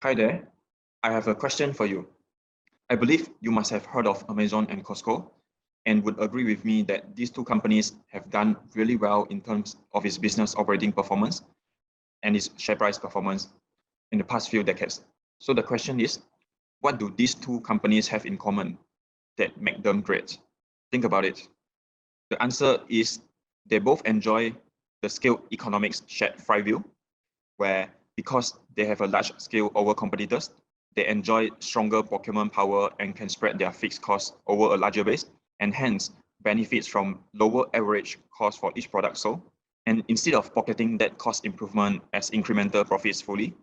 Hi there. I have a question for you. I believe you must have heard of Amazon and Costco and would agree with me that these two companies have done really well in terms of its business operating performance and its share price performance in the past few decades. So the question is, what do these two companies have in common that make them great? Think about it. The answer is they both enjoy the scale economics shared flywheel, where because they have a large scale over competitors, they enjoy stronger procurement power and can spread their fixed costs over a larger base, and hence benefits from lower average cost for each product sold. And instead of pocketing that cost improvement as incremental profits fully,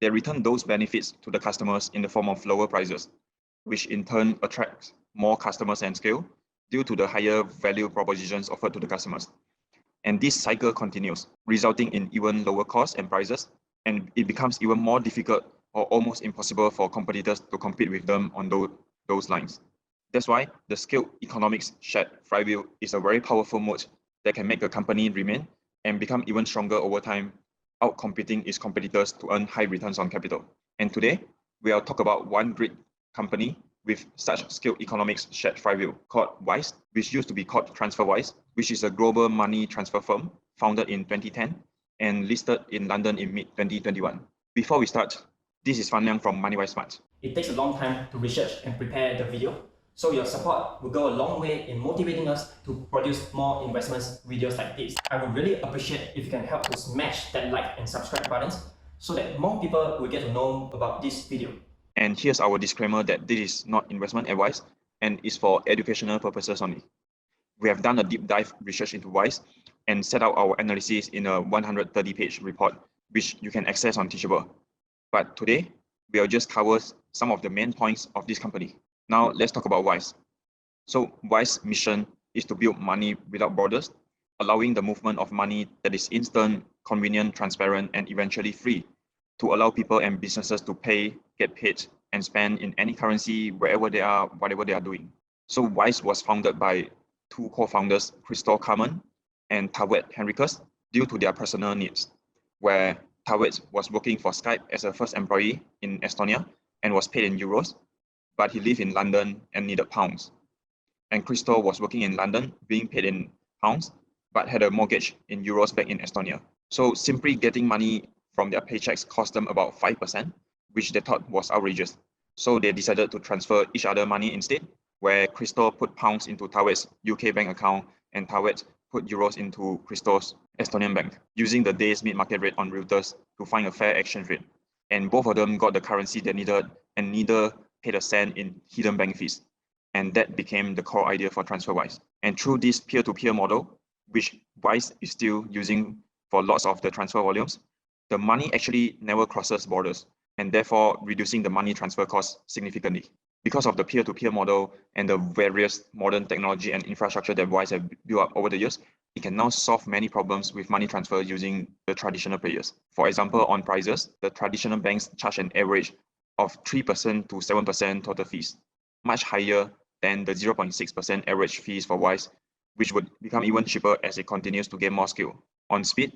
they return those benefits to the customers in the form of lower prices, which in turn attracts more customers and scale due to the higher value propositions offered to the customers. And this cycle continues, resulting in even lower costs and prices, and it becomes even more difficult or almost impossible for competitors to compete with them on those lines. That's why the scale economics shared flywheel is a very powerful mode that can make a company remain and become even stronger over time, outcompeting its competitors to earn high returns on capital. And today, we'll talk about one great company with such scale economics shared flywheel called Wise, which used to be called TransferWise, which is a global money transfer firm founded in 2010 and listed in London in mid-2021. Before we start, this is Fan Liang from MoneyWise Smart. It takes a long time to research and prepare the video, so your support will go a long way in motivating us to produce more investments videos like this. I would really appreciate if you can help to smash that like and subscribe buttons so that more people will get to know about this video. And here's our disclaimer that this is not investment advice and is for educational purposes only. We have done a deep dive research into Wise and set out our analysis in a 130-page report, which you can access on Teachable. But today, we'll just cover some of the main points of this company. Now, let's talk about Wise. So Wise's mission is to build money without borders, allowing the movement of money that is instant, convenient, transparent, and eventually free to allow people and businesses to pay, get paid, and spend in any currency wherever they are, whatever they are doing. So Wise was founded by two co-founders, Christoph Carmen and Tawet Henricus, due to their personal needs, where Tawet was working for Skype as a first employee in Estonia and was paid in euros, but he lived in London and needed pounds. And Christoph was working in London, being paid in pounds, but had a mortgage in euros back in Estonia. So simply getting money from their paychecks cost them about 5%, which they thought was outrageous. So they decided to transfer each other money instead, where Christoph put pounds into Tawet's UK bank account and Tawet put euros into Christoph's Estonian bank, using the day's mid-market rate on Reuters to find a fair exchange rate. And both of them got the currency they needed and neither paid a cent in hidden bank fees. And that became the core idea for TransferWise. And through this peer-to-peer model, which Wise is still using for lots of the transfer volumes, the money actually never crosses borders, and therefore reducing the money transfer costs significantly. Because of the peer-to-peer model and the various modern technology and infrastructure that Wise have built up over the years, it can now solve many problems with money transfer using the traditional players. For example, on prices, the traditional banks charge an average of 3% to 7% total fees, much higher than the 0.6% average fees for Wise, which would become even cheaper as it continues to gain more scale. On speed,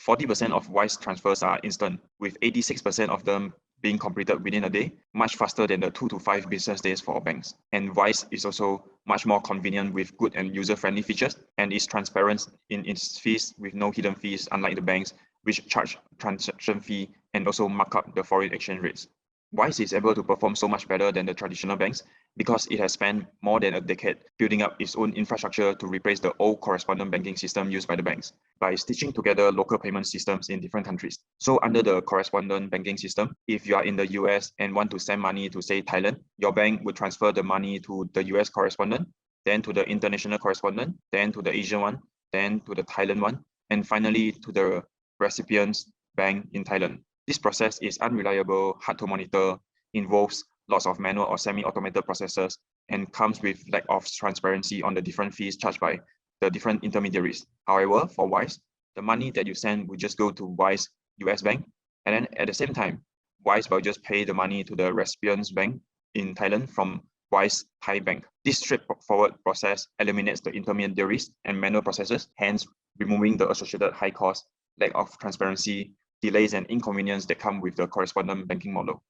40% of Wise transfers are instant, with 86% of them being completed within a day, much faster than the 2 to 5 business days for banks. And Wise is also much more convenient with good and user-friendly features, and is transparent in its fees with no hidden fees, unlike the banks, which charge transaction fee and also mark up the foreign exchange rates. Wise is able to perform so much better than the traditional banks because it has spent more than a decade building up its own infrastructure to replace the old correspondent banking system used by the banks by stitching together local payment systems in different countries. So under the correspondent banking system, if you are in the US and want to send money to, say, Thailand, your bank would transfer the money to the US correspondent, then to the international correspondent, then to the Asian one, then to the Thailand one, and finally to the recipient's bank in Thailand. This process is unreliable, hard to monitor, involves lots of manual or semi-automated processes, and comes with lack of transparency on the different fees charged by the different intermediaries. However, for Wise, the money that you send will just go to Wise US bank, and then at the same time, Wise will just pay the money to the recipient's bank in Thailand from Wise Thai bank. This straightforward process eliminates the intermediaries and manual processes, hence removing the associated high cost, lack of transparency, delays and inconvenience that come with the correspondent banking model.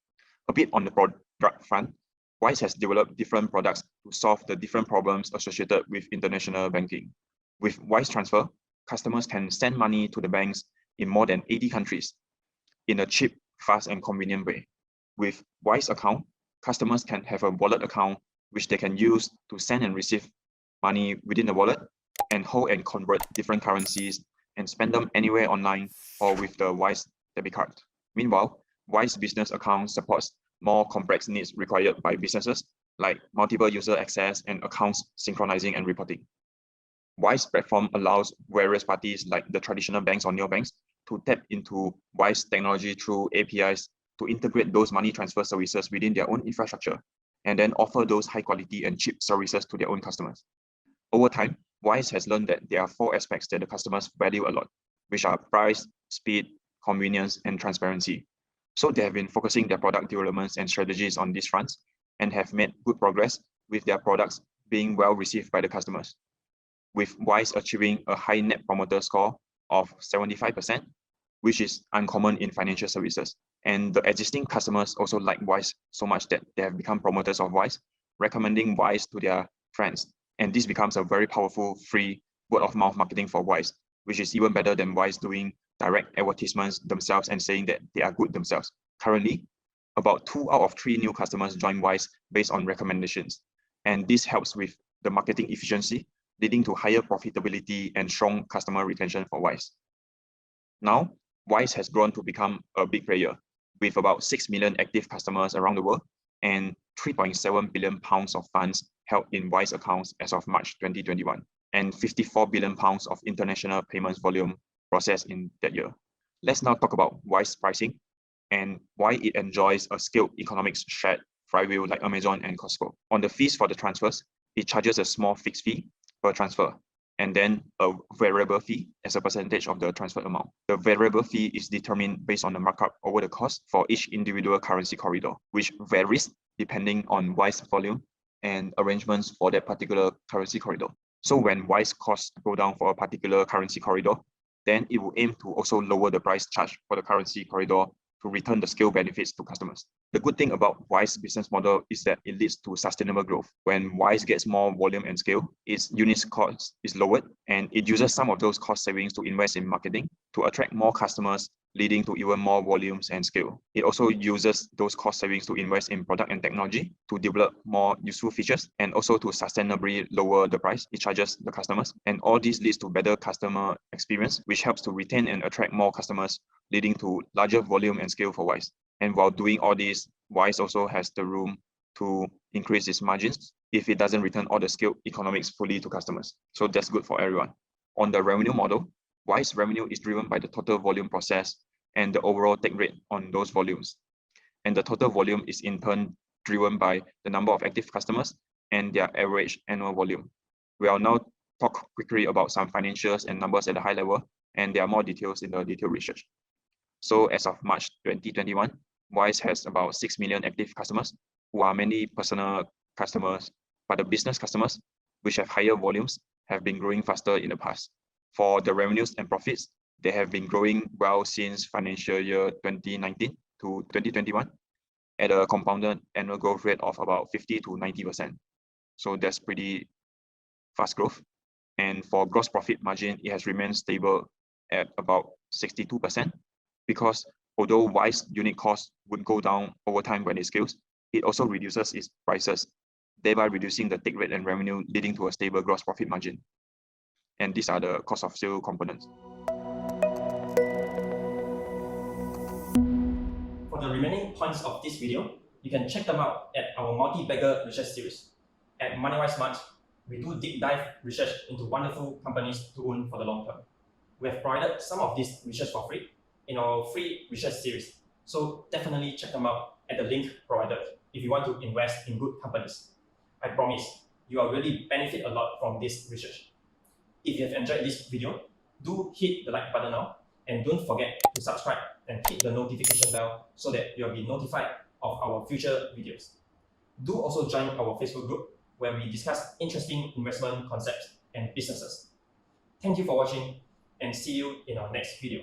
A bit on the product front, Wise has developed different products to solve the different problems associated with international banking. With Wise Transfer, customers can send money to the banks in more than 80 countries in a cheap, fast, and convenient way. With Wise Account, customers can have a wallet account which they can use to send and receive money within the wallet and hold and convert different currencies and spend them anywhere online or with the Wise debit card. Meanwhile, Wise Business Account supports more complex needs required by businesses like multiple user access and accounts synchronizing and reporting. Wise platform allows various parties like the traditional banks or neobanks to tap into Wise technology through APIs to integrate those money transfer services within their own infrastructure and then offer those high quality and cheap services to their own customers. Over time, Wise has learned that there are 4 aspects that the customers value a lot, which are price, speed, convenience, and transparency. So they have been focusing their product developments and strategies on these fronts and have made good progress with their products being well received by the customers. With Wise achieving a high net promoter score of 75%, which is uncommon in financial services. And the existing customers also like Wise so much that they have become promoters of Wise, recommending Wise to their friends. And this becomes a very powerful free word of mouth marketing for Wise, which is even better than Wise doing direct advertisements themselves and saying that they are good themselves. Currently, about 2 out of 3 new customers join Wise based on recommendations. And this helps with the marketing efficiency, leading to higher profitability and strong customer retention for Wise. Now, Wise has grown to become a big player with about 6 million active customers around the world and 3.7 billion pounds of funds held in Wise accounts as of March 2021, and 54 billion pounds of international payments volume processed in that year. Let's now talk about Wise pricing and why it enjoys a scaled economics shared flywheel like Amazon and Costco. On the fees for the transfers, it charges a small fixed fee per transfer and then a variable fee as a percentage of the transfer amount. The variable fee is determined based on the markup over the cost for each individual currency corridor, which varies depending on Wise volume and arrangements for that particular currency corridor. So when Wise costs go down for a particular currency corridor, then it will aim to also lower the price charged for the currency corridor to return the scale benefits to customers. The good thing about Wise business model is that it leads to sustainable growth. When Wise gets more volume and scale, its unit cost is lowered and it uses some of those cost savings to invest in marketing to attract more customers, leading to even more volumes and scale. It also uses those cost savings to invest in product and technology to develop more useful features and also to sustainably lower the price it charges the customers. And all this leads to better customer experience, which helps to retain and attract more customers, leading to larger volume and scale for Wise. And while doing all this, Wise also has the room to increase its margins if it doesn't return all the scale economics fully to customers. So that's good for everyone. On the revenue model, Wise revenue is driven by the total volume processed and the overall take rate on those volumes. And the total volume is in turn driven by the number of active customers and their average annual volume. We will now talk quickly about some financials and numbers at a high level, and there are more details in the detailed research. So as of March 2021, Wise has about 6 million active customers who are mainly personal customers, but the business customers, which have higher volumes, have been growing faster in the past. For the revenues and profits, they have been growing well since financial year 2019 to 2021 at a compounded annual growth rate of about 50 to 90%. So that's pretty fast growth. And for gross profit margin, it has remained stable at about 62%, because although Wise unit costs would go down over time when it scales, it also reduces its prices, thereby reducing the take rate and revenue, leading to a stable gross profit margin. And these are the cost of sale components. For the remaining points of this video, you can check them out at our multi-bagger research series. At MoneyWise Smart, we do deep dive research into wonderful companies to own for the long term. We have provided some of this research for free in our free research series, so definitely check them out at the link provided if you want to invest in good companies. I promise you will really benefit a lot from this research. If you have enjoyed this video, do hit the like button now, and don't forget to subscribe and hit the notification bell so that you'll be notified of our future videos. Do also join our Facebook group where we discuss interesting investment concepts and businesses. Thank you for watching, and see you in our next video.